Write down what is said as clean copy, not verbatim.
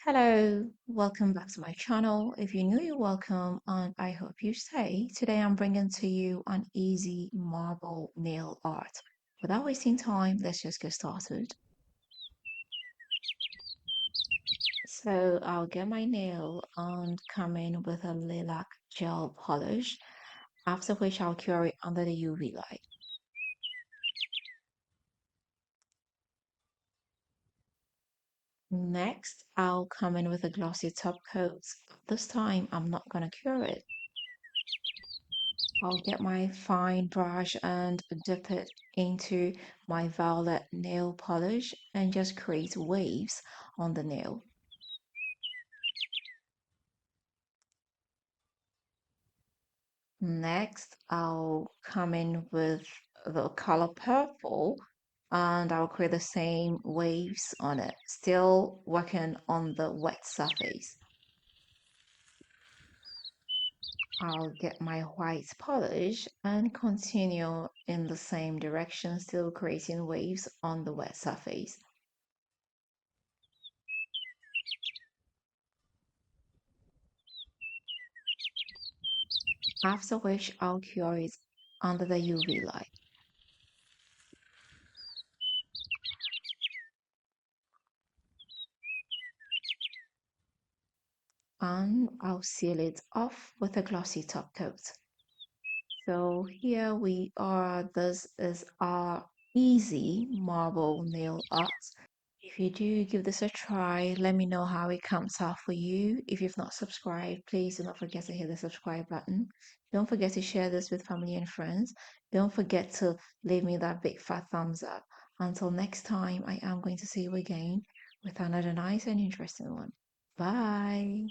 Hello, welcome back to my channel. If you're new, you're welcome, and I hope you stay. Today I'm bringing to you an easy marble nail art. Without wasting time, let's just get started. So I'll get my nail and come in with a lilac gel polish, after which I'll cure it under the UV light. Next, I'll come in with a glossy top coat. This time I'm not gonna cure it. I'll get my fine brush and dip it into my violet nail polish and just create waves on the nail. Next, I'll come in with the color purple and I'll create the same waves on it, still working on the wet surface. I'll get my white polish and continue in the same direction, still creating waves on the wet surface. After which I'll cure it under the UV light. And I'll seal it off with a glossy top coat. So here we are. This is our easy marble nail art. If you do give this a try, let me know how it comes out for you. If you've not subscribed, please do not forget to hit the subscribe button. Don't forget to share this with family and friends. Don't forget to leave me that big fat thumbs up. Until next time, I am going to see you again with another nice and interesting one. Bye.